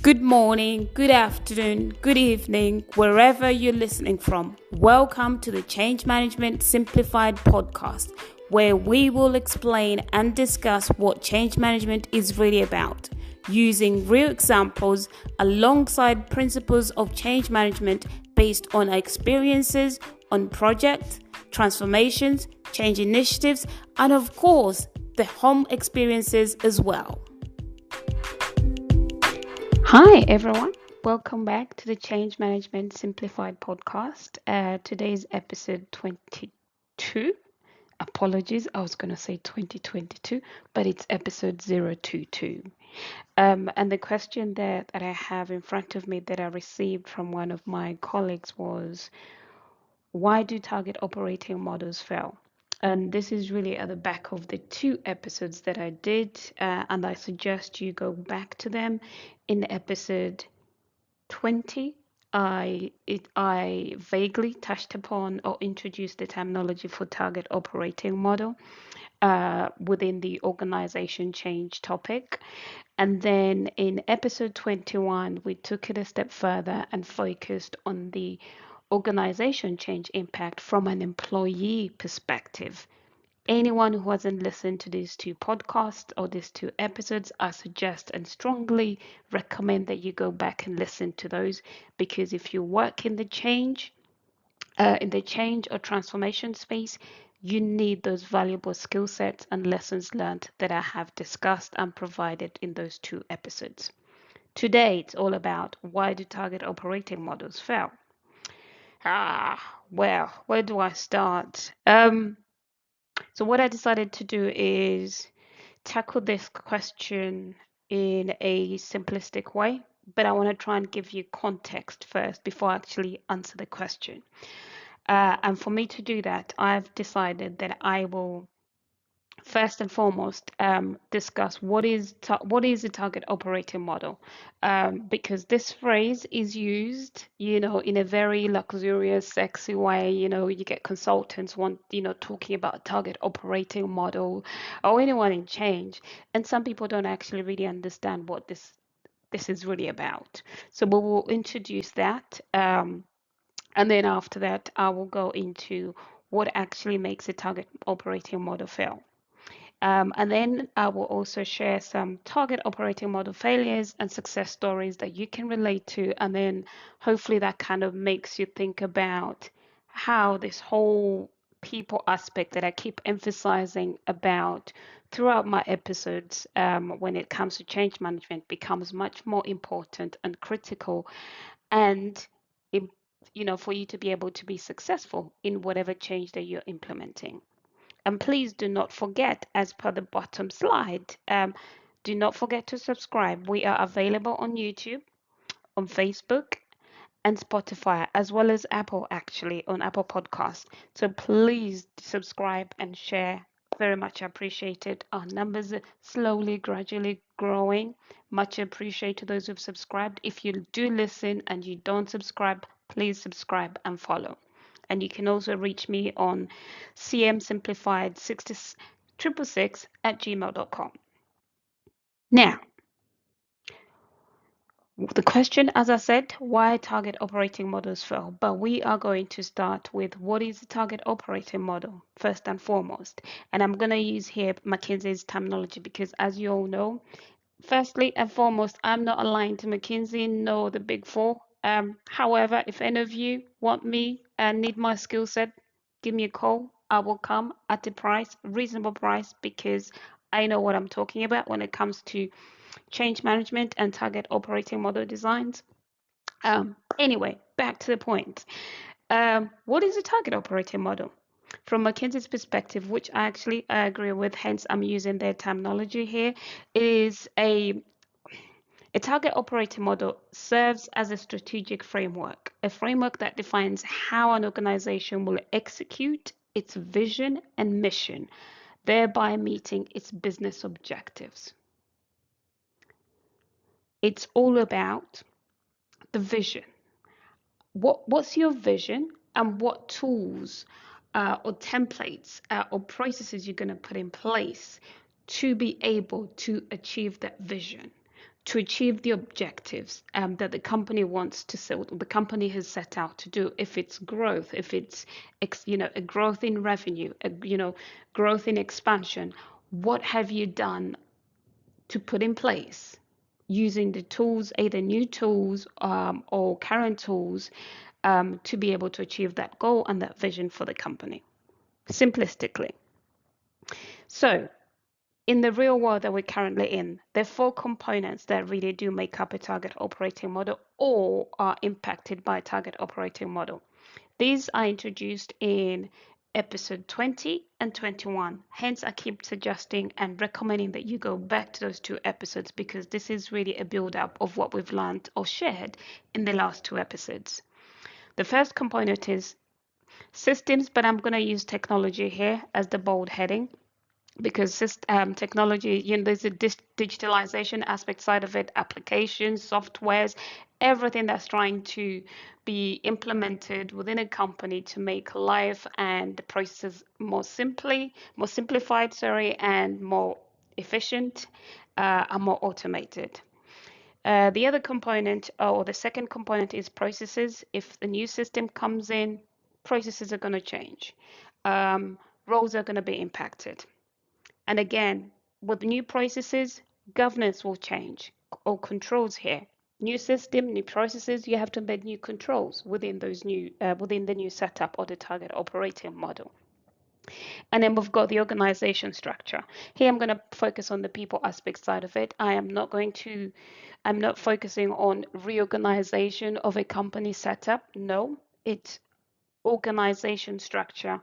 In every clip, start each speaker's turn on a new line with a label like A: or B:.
A: Good morning, good afternoon, good evening, wherever you're listening from. Welcome to the Change Management Simplified podcast, where we will explain and discuss what change management is really about, using real examples alongside principles of change management based on our experiences on projects, transformations, change initiatives, and of course, the home experiences as well. Hi everyone, welcome back to the Change Management Simplified podcast. Today's episode 22. Apologies, I was going to say 2022, but it's episode 022. And the question that I have in front of me that I received from one of my colleagues was, why do target operating models fail? And this is really at the back of the two episodes that I did, and I suggest you go back to them. In episode 20, I vaguely touched upon or introduced the terminology for target operating model within the organization change topic. And then in episode 21, we took it a step further and focused on the organization change impact from an employee perspective. Anyone who hasn't listened to these two podcasts or these two episodes, I suggest and strongly recommend that you go back and listen to those, because if you work in the change or transformation space, you need those valuable skill sets and lessons learned that I have discussed and provided in those two episodes. Today, it's all about why do target operating models fail? Well, where do I start? So what I decided to do is tackle this question in a simplistic way, but I want to try and give you context first before I actually answer the question. And for me to do that, I've decided that I will first and foremost discuss what is the target operating model, because this phrase is used in a very luxurious, sexy way. You get consultants talking about target operating model, or anyone in change, and some people don't actually really understand what this is really about. So we will introduce that, and then after that I will go into what actually makes a target operating model fail. And then I will also share some target operating model failures and success stories that you can relate to. And then hopefully that kind of makes you think about how this whole people aspect that I keep emphasizing about throughout my episodes, when it comes to change management, becomes much more important and critical, and it, for you to be able to be successful in whatever change that you're implementing. And please do not forget, as per the bottom slide, do not forget to subscribe. We are available on YouTube, on Facebook, and Spotify, as well as Apple, actually, on Apple Podcasts. So please subscribe and share. Very much appreciated. Our numbers are slowly, gradually growing. Much appreciated to those who've subscribed. If you do listen and you don't subscribe, please subscribe and follow. And you can also reach me on cmsimplified66666@gmail.com. Now, the question, as I said, why target operating models fail? But we are going to start with what is the target operating model first and foremost. And I'm going to use here McKinsey's terminology because, as you all know, firstly and foremost, I'm not aligned to McKinsey nor the Big Four. However, if any of you want me and need my skill set, give me a call. I will come at a reasonable price, because I know what I'm talking about when it comes to change management and target operating model designs. Anyway, back to the point. What is a target operating model? From McKinsey's perspective, which I agree with, hence I'm using their terminology here, is a target operating model serves as a strategic framework, a framework that defines how an organization will execute its vision and mission, thereby meeting its business objectives. It's all about the vision. What's your vision, and what tools or templates or processes you're going to put in place to be able to achieve that vision? to achieve the objectives that the company wants to sell, the company has set out to do. If it's growth, if it's a growth in revenue, growth in expansion, what have you done to put in place using the tools, either new tools or current tools, to be able to achieve that goal and that vision for the company, simplistically. So in the real world that we're currently in, there are four components that really do make up a target operating model or are impacted by a target operating model. These are introduced in episode 20 and 21. Hence, I keep suggesting and recommending that you go back to those two episodes, because this is really a build-up of what we've learned or shared in the last two episodes. The first component is systems, but I'm going to use technology here as the bold heading, because technology, there's a digitalization aspect side of it, applications, softwares, everything that's trying to be implemented within a company to make life and the processes more simplified, and more efficient, and more automated. The other component, or the second component, is processes. If the new system comes in, processes are going to change. Roles are going to be impacted. And again, with new processes, governance will change, or controls here. New system, new processes, you have to embed new controls within the new setup or the target operating model. And then we've got the organization structure. Here I'm going to focus on the people aspect side of it. I'm not focusing on reorganization of a company setup. No, it's organization structure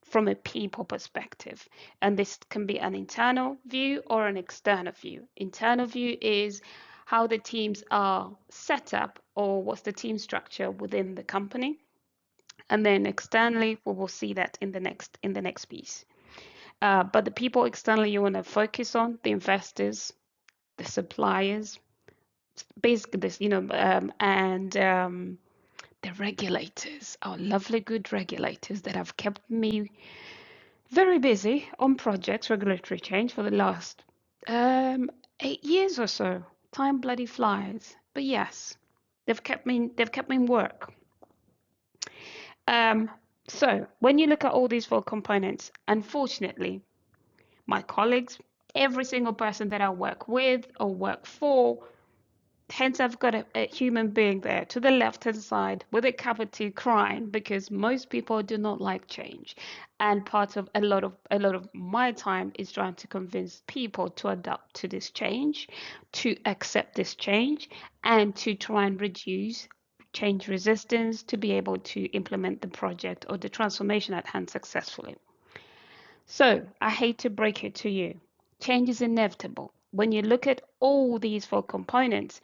A: from a people perspective. And this can be an internal view or an external view. Internal view is how the teams are set up, or what's the team structure within the company. And then externally, we will see that in the next piece. But the people externally you want to focus on, the investors, the suppliers, basically this, and the regulators, our lovely good regulators that have kept me very busy on projects, regulatory change for the last 8 years or so. Time bloody flies. But yes, they've kept me in work. So when you look at all these four components, unfortunately, my colleagues, every single person that I work with or work for, hence I've got a human being there to the left-hand side with a cup of tea crying, because most people do not like change. And part of a lot of my time is trying to convince people to adapt to this change, to accept this change, and to try and reduce change resistance to be able to implement the project or the transformation at hand successfully. So I hate to break it to you. Change is inevitable. When you look at all these four components,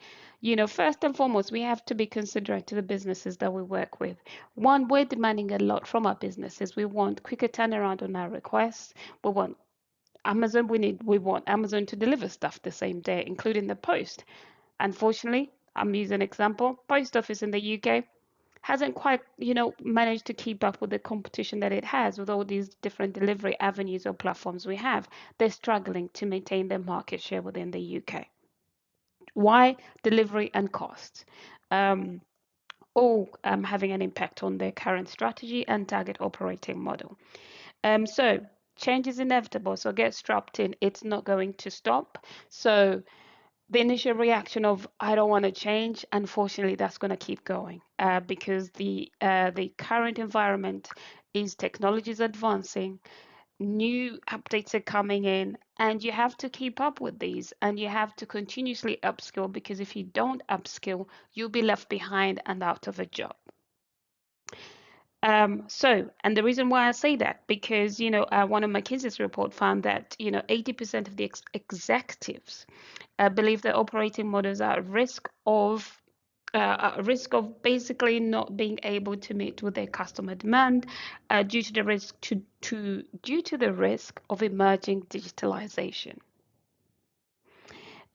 A: first and foremost, we have to be considerate to the businesses that we work with. One, we're demanding a lot from our businesses. We want quicker turnaround on our requests. We want Amazon to deliver stuff the same day, including the post. Unfortunately, I'm using an example. Post office in the UK hasn't quite, managed to keep up with the competition that it has with all these different delivery avenues or platforms we have. They're struggling to maintain their market share within the UK. Why? Delivery and cost. All having an impact on their current strategy and target operating model. So change is inevitable. So get strapped in. It's not going to stop. So the initial reaction of I don't want to change, unfortunately, that's going to keep going, because the current environment is technology is advancing, new updates are coming in, and you have to keep up with these, and you have to continuously upskill, because if you don't upskill, you'll be left behind and out of a job. And the reason why I say that, because one of McKinsey's report found that 80% of the executives believe that operating models are at risk of basically not being able to meet with their customer demand, due to the risk of emerging digitalization.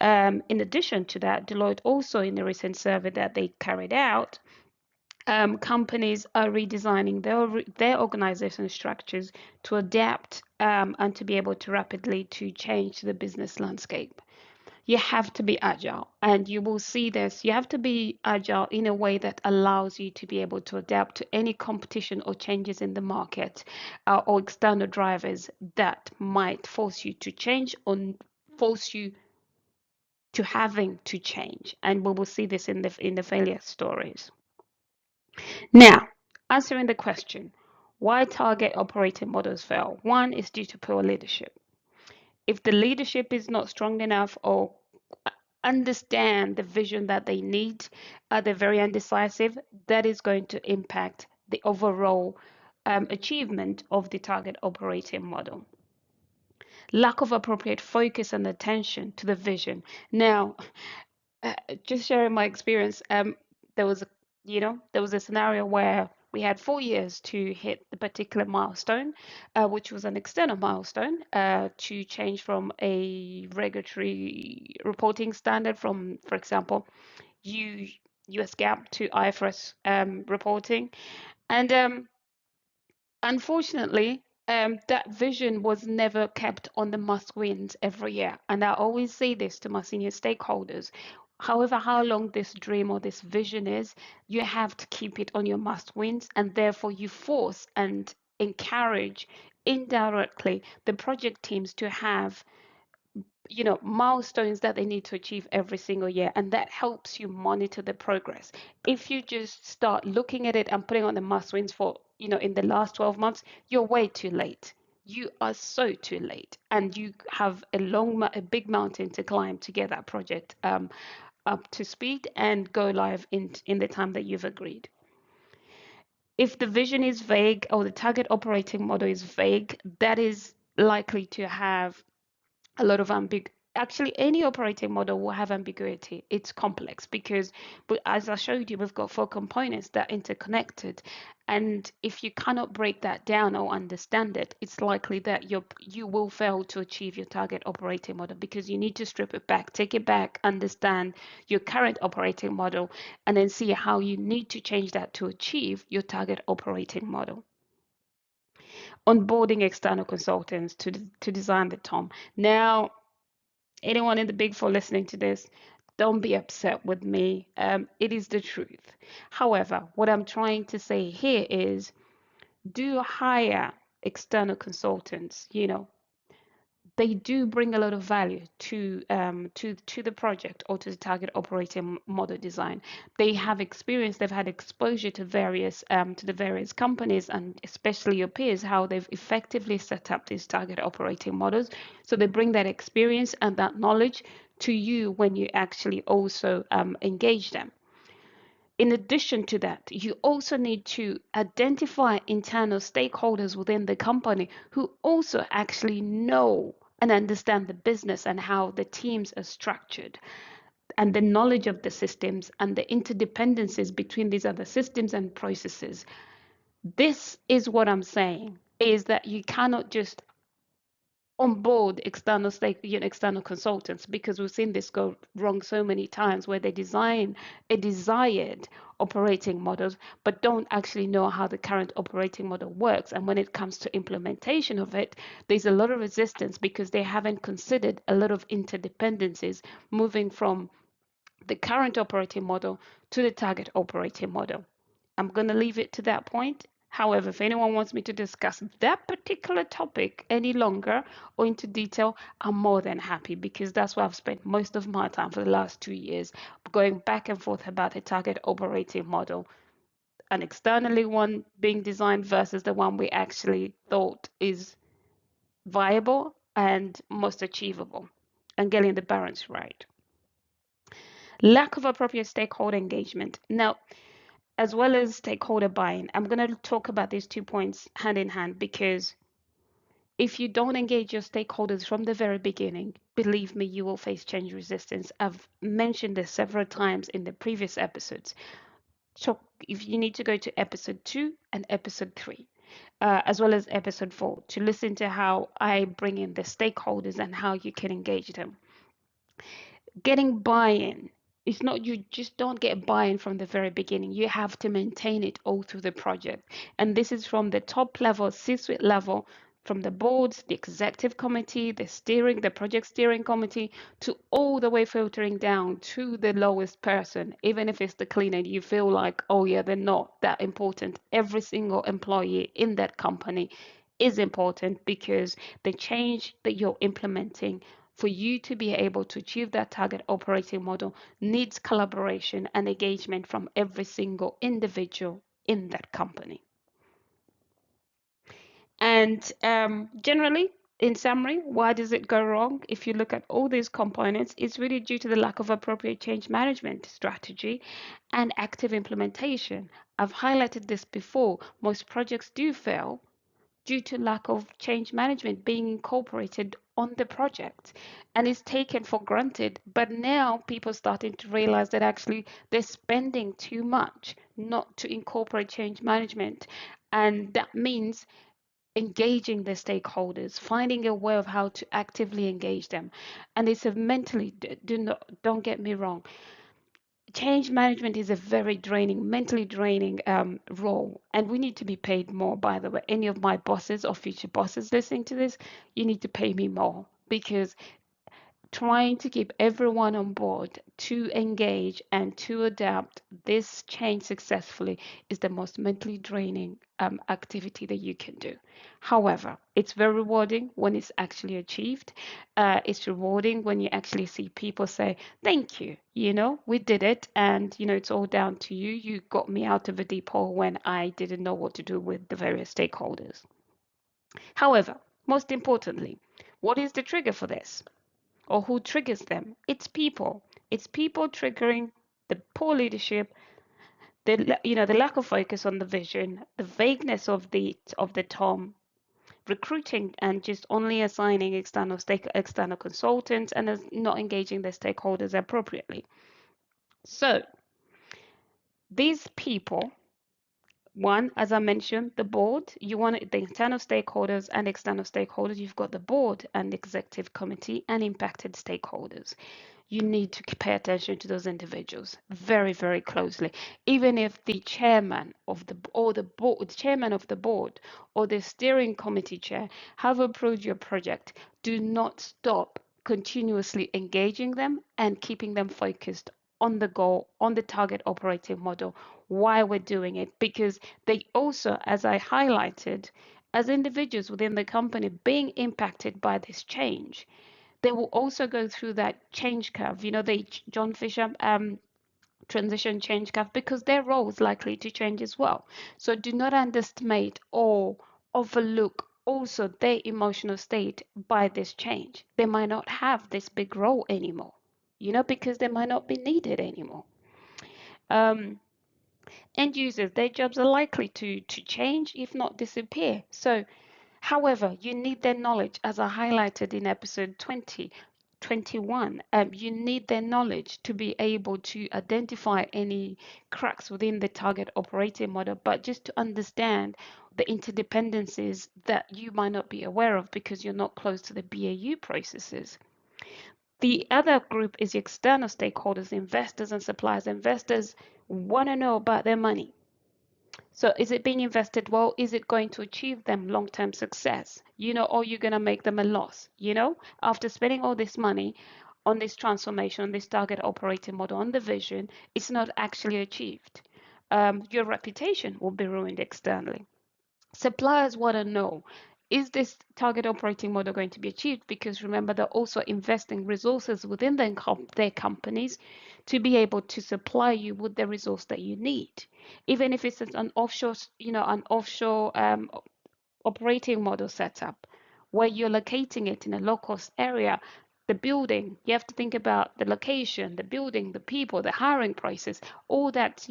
A: In addition to that, Deloitte also, in the recent survey that they carried out, companies are redesigning their organization structures to adapt, and to be able to rapidly to change the business landscape. You have to be agile, and you will see this. You have to be agile in a way that allows you to be able to adapt to any competition or changes in the market, or external drivers that might force you to change or force you to having to change. And we will see this in the failure stories. Now, answering the question, why target operating models fail? One is due to poor leadership. If the leadership is not strong enough or understand the vision that they need, they're very undecisive, that is going to impact the overall achievement of the target operating model. Lack of appropriate focus and attention to the vision. Now, just sharing my experience, there was a scenario where we had 4 years to hit the particular milestone, which was an external milestone, to change from a regulatory reporting standard from, for example, US GAAP to IFRS reporting. And unfortunately, that vision was never kept on the must wins every year. And I always say this to my senior stakeholders. However, how long this dream or this vision is, you have to keep it on your must wins, and therefore you force and encourage indirectly the project teams to have milestones that they need to achieve every single year, and that helps you monitor the progress. If you just start looking at it and putting on the must wins for in the last 12 months, you're way too late. You are so too late, and you have a big mountain to climb to get that project up to speed and go live in the time that you've agreed. If the vision is vague or the target operating model is vague, that is likely to have a lot of actually any operating model will have ambiguity. It's complex because, but as I showed you, we've got four components that are interconnected, and if you cannot break that down or understand it, it's likely that you will fail to achieve your target operating model, because you need to strip it back, take it back, understand your current operating model, and then see how you need to change that to achieve your target operating model. Onboarding external consultants to design the TOM. Now, anyone in the Big Four listening to this, don't be upset with me. It is the truth. However, what I'm trying to say here is, do hire external consultants. They do bring a lot of value to the project or to the target operating model design. They have experience, they've had exposure to the various companies, and especially your peers, how they've effectively set up these target operating models. So they bring that experience and that knowledge to you when you actually also engage them. In addition to that, you also need to identify internal stakeholders within the company who also actually know and understand the business and how the teams are structured, and the knowledge of the systems and the interdependencies between these other systems and processes. This is what I'm saying, is that you cannot just on board external consultants, because we've seen this go wrong so many times, where they design a desired operating models but don't actually know how the current operating model works, and when it comes to implementation of it, there's a lot of resistance because they haven't considered a lot of interdependencies moving from the current operating model to the target operating model. I'm going to leave it to that point. However, if anyone wants me to discuss that particular topic any longer or into detail, I'm more than happy, because that's where I've spent most of my time for the last 2 years, going back and forth about a target operating model, an externally one being designed versus the one we actually thought is viable and most achievable, and getting the balance right. Lack of appropriate stakeholder engagement. Now, as well as stakeholder buy-in, I'm going to talk about these 2 points hand in hand, because if you don't engage your stakeholders from the very beginning, believe me, you will face change resistance. I've mentioned this several times in the previous episodes. So if you need to go to episode 2 and episode 3, as well as episode 4, to listen to how I bring in the stakeholders and how you can engage them. Getting buy-in. It's not, you just don't get buy-in from the very beginning. You have to maintain it all through the project. And this is from the top level, C-suite level, from the boards, the executive committee, the project steering committee, to all the way filtering down to the lowest person. Even if it's the cleaner, you feel like, oh yeah, they're not that important. Every single employee in that company is important, because the change that you're implementing for you to be able to achieve that target operating model needs collaboration and engagement from every single individual in that company. And generally, in summary, why does it go wrong? If you look at all these components, it's really due to the lack of appropriate change management strategy and active implementation. I've highlighted this before. Most projects do fail due to lack of change management being incorporated on the project, and it's taken for granted. But now people are starting to realize that actually they're spending too much not to incorporate change management, and that means engaging the stakeholders, finding a way of how to actively engage them. And it's a mentally, don't get me wrong, change management is a very draining, mentally draining role, and we need to be paid more. By the way, any of my bosses or future bosses listening to this, you need to pay me more, because trying to keep everyone on board to engage and to adapt this change successfully is the most mentally draining activity that you can do. However, it's very rewarding when it's actually achieved. It's rewarding when you actually see people say, thank you, we did it, and it's all down to you. You got me out of a deep hole when I didn't know what to do with the various stakeholders. However, most importantly, what is the trigger for this? Or who triggers them? It's people. It's people triggering the poor leadership, the lack of focus on the vision, the vagueness of the term, recruiting and just only assigning external consultants, and not engaging the stakeholders appropriately. So these people, one, as I mentioned, the board, you want the internal stakeholders and external stakeholders. You've got the board and executive committee and impacted stakeholders. You need to pay attention to those individuals very, very closely. Even if the chairman of the board, chairman of the board, or the steering committee chair have approved your project, do not stop continuously engaging them and keeping them focused on the goal, on the target operating model, why we're doing it, because they also, as I highlighted, as individuals within the company being impacted by this change, they will also go through that change curve, the John Fisher transition change curve, because their role is likely to change as well. So do not underestimate or overlook also their emotional state by this change. They might not have this big role anymore, because they might not be needed anymore. Um, End users, their jobs are likely to change, if not disappear. So however, you need their knowledge, as I highlighted in episode 21. You need their knowledge to be able to identify any cracks within the target operating model, but just to understand the interdependencies that you might not be aware of because you're not close to the BAU processes. The other group is the external stakeholders, investors and suppliers. Investors want to know about their money. So is it being invested well? Is it going to achieve them long-term success? Or you're going to make them a loss, after spending all this money on this transformation, on this target operating model, on the vision, it's not actually achieved. Your reputation will be ruined externally. Suppliers want to know, is this target operating model going to be achieved? Because remember, they're also investing resources within their companies to be able to supply you with the resource that you need. Even if it's an offshore, operating model setup where you're locating it in a low-cost area, the building, you have to think about the location, the building, the people, the hiring process, all that,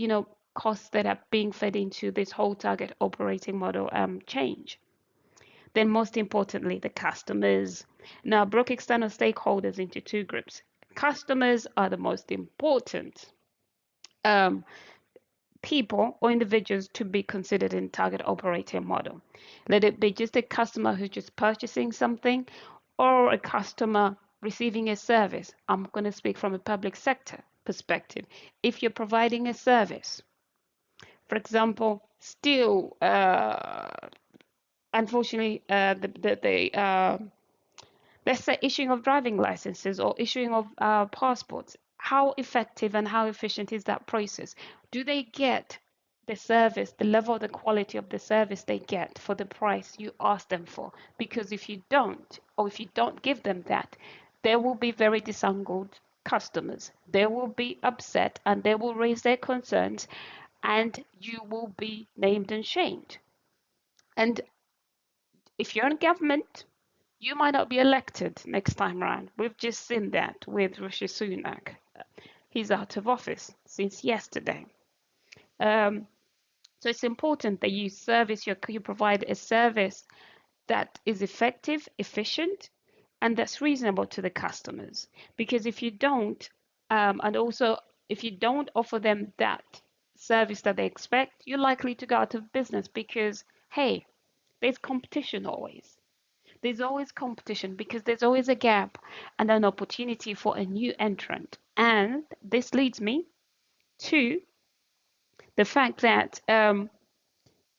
A: costs that are being fed into this whole target operating model change. Then most importantly, the customers. Now, I broke external stakeholders into two groups. Customers are the most important um, people or individuals to be considered in target operating model. Let it be just a customer who's just purchasing something, or a customer receiving a service. I'm going to speak from a public sector perspective. If you're providing a service, for example, steel unfortunately, the let's say issuing of driving licenses or issuing of passports, how effective and how efficient is that process? Do they get the service, the level, the quality of the service they get for the price you ask them for? Because if you don't, or if you don't give them that, there will be very disangled customers. They will be upset and they will raise their concerns, and you will be named and shamed. And if you're in government, you might not be elected next time round. We've just seen that with Rishi Sunak. He's out of office since yesterday. Um, so it's important that you provide a service that is effective, efficient, and that's reasonable to the customers. Because if you don't, and also if you don't offer them that service that they expect, you're likely to go out of business because, hey, there's competition always. There's always competition because there's always a gap and an opportunity for a new entrant. And this leads me to the fact that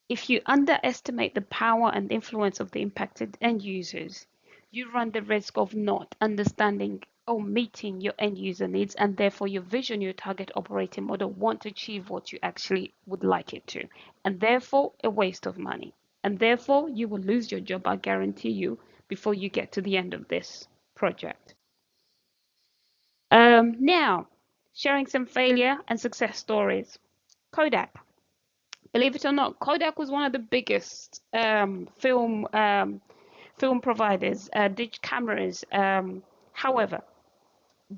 A: if you underestimate the power and influence of the impacted end users, you run the risk of not understanding or meeting your end user needs, and therefore your vision, your target operating model won't achieve what you actually would like it to, and therefore a waste of money. And therefore you will lose your job, I guarantee you, before you get to the end of this project. Now, sharing some failure and success stories. Kodak. Believe it or not, Kodak was one of the biggest film providers, dig cameras. However,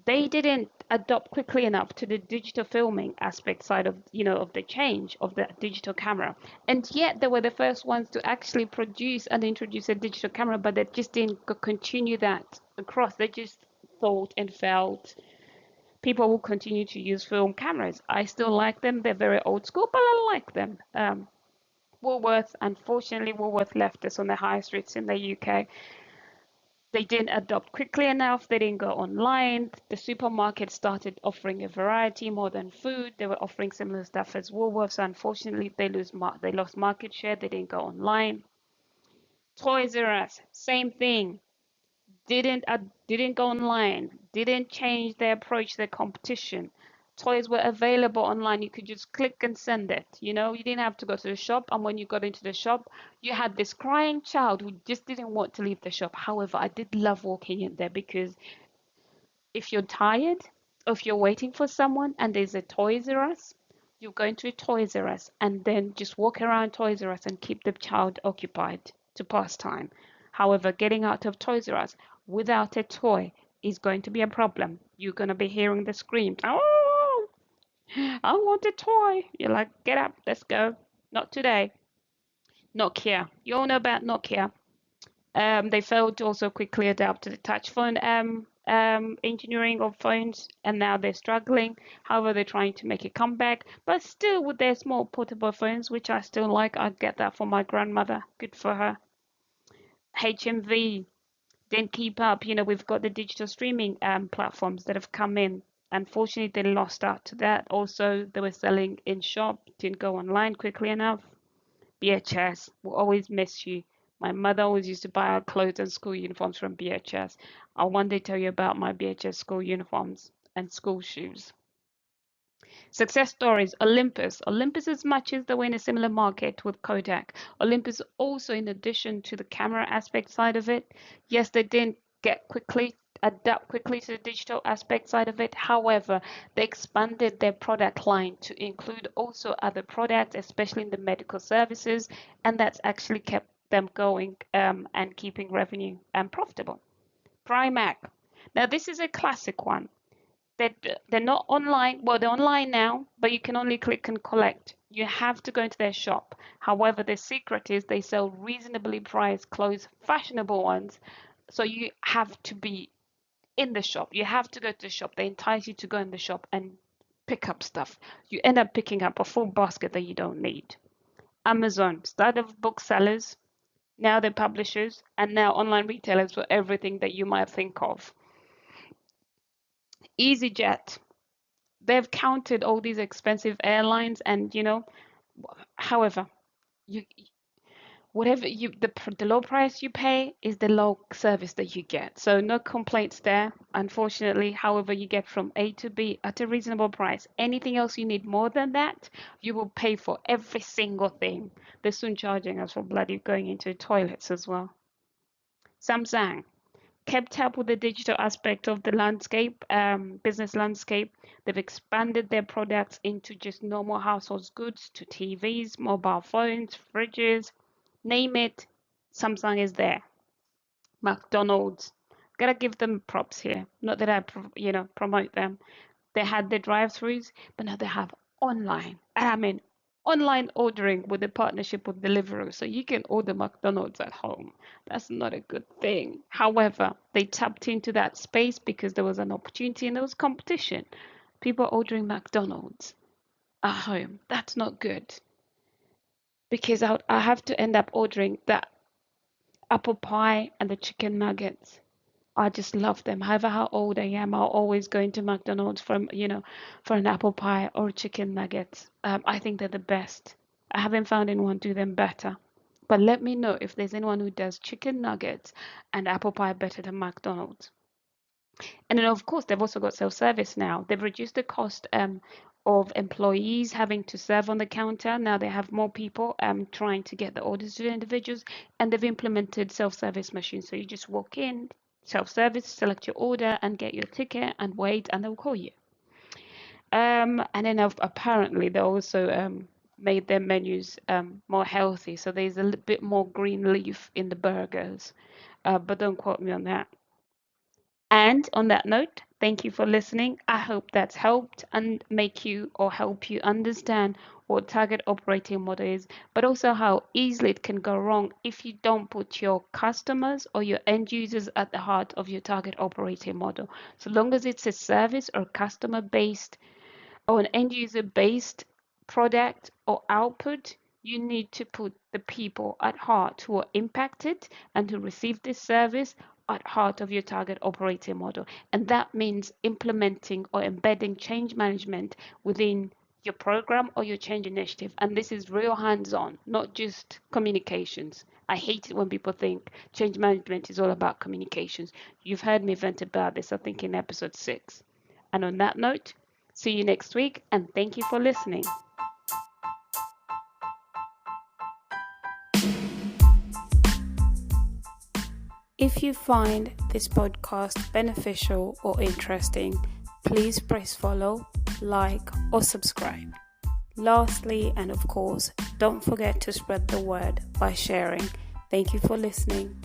A: they didn't adopt quickly enough to the digital filming aspect side of of the change of the digital camera, and yet they were the first ones to actually produce and introduce a digital camera, but they just didn't continue that across. They just thought and felt people will continue to use film cameras. I still like them. They're very old school, but I like them. Woolworth, unfortunately, Woolworth left us on the high streets in the UK. They didn't adopt quickly enough. They didn't go online. The supermarket started offering a variety more than food. They were offering similar stuff as Woolworths. Unfortunately, they lost market share. They didn't go online. Toys R Us, same thing. Didn't go online, didn't change their approach to their competition. Toys were available online. You could just click and send it. You didn't have to go to the shop. And when you got into the shop, you had this crying child who just didn't want to leave the shop. However, I did love walking in there because if you're tired, or if you're waiting for someone and there's a Toys R Us, you go into a Toys R Us and then just walk around Toys R Us and keep the child occupied to pass time. However, getting out of Toys R Us without a toy is going to be a problem. You're going to be hearing the screams. Oh, I want a toy. You're like, get up, let's go. Not today. Nokia. You all know about Nokia. They failed to also quickly adapt to the touch phone engineering of phones, and now they're struggling. However, they're trying to make a comeback, but still with their small portable phones, which I still like. I get that for my grandmother. Good for her. HMV didn't keep up. We've got the digital streaming platforms that have come in. Unfortunately, they lost out to that. Also, they were selling in shop, didn't go online quickly enough. BHS will always miss you. My mother always used to buy our clothes and school uniforms from BHS. I'll one day tell you about my BHS school uniforms and school shoes. Success stories. Olympus. Olympus as much as they were in a similar market with Kodak. Olympus also, in addition to the camera aspect side of it, yes, they didn't adapt quickly to the digital aspect side of it. However, they expanded their product line to include also other products, especially in the medical services, and that's actually kept them going and keeping revenue and profitable. Primac. Now, this is a classic one. They're not online. Well, they're online now, but you can only click and collect. You have to go into their shop. However, the secret is they sell reasonably priced clothes, fashionable ones. So you have to be in the shop. You have to go to the shop. They entice you to go in the shop and pick up stuff. You end up picking up a full basket that you don't need. Amazon started with booksellers, now they're publishers, and now online retailers for everything that you might think of. EasyJet, they've counted all these expensive airlines, and however, you whatever the low price you pay is the low service that you get. So no complaints there, unfortunately. However, you get from A to B at a reasonable price. Anything else you need more than that, you will pay for every single thing. They're soon charging us for bloody going into toilets as well. Samsung kept up with the digital aspect of the landscape, business landscape. They've expanded their products into just normal household goods to TVs, mobile phones, fridges, name it. Samsung is there. McDonald's, gotta give them props here. Not that I, promote them. They had the drive-throughs, but now they have online. And I mean, online ordering with a partnership with Deliveroo, so you can order McDonald's at home. That's not a good thing. However, they tapped into that space because there was an opportunity and there was competition. People ordering McDonald's at home. That's not good because I have to end up ordering that apple pie and the chicken nuggets. I just love them. However, how old I am, I'll always go into McDonald's for an apple pie or chicken nuggets. I think they're the best. I haven't found anyone do them better. But let me know if there's anyone who does chicken nuggets and apple pie better than McDonald's. And then, of course, they've also got self-service now. They've reduced the cost of employees having to serve on the counter. Now they have more people trying to get the orders to the individuals, and they've implemented self-service machines. So you just walk in, self-service, select your order, and get your ticket, and wait, and they'll call you. And then apparently they also made their menus more healthy. So there's a little bit more green leaf in the burgers, but don't quote me on that. And on that note, thank you for listening. I hope that's helped and make you or help you understand what target operating model is, but also how easily it can go wrong if you don't put your customers or your end users at the heart of your target operating model. So long as it's a service or customer based or an end user based product or output, you need to put the people at heart who are impacted and who receive this service at heart of your target operating model. And that means implementing or embedding change management within your program or your change initiative. And this is real hands-on, not just communications. I hate it when people think change management is all about communications. You've heard me vent about this, I think, in episode 6. And on that note, see you next week, and thank you for listening. If you find this podcast beneficial or interesting, please press follow, like, or subscribe. Lastly, and of course, don't forget to spread the word by sharing. Thank you for listening.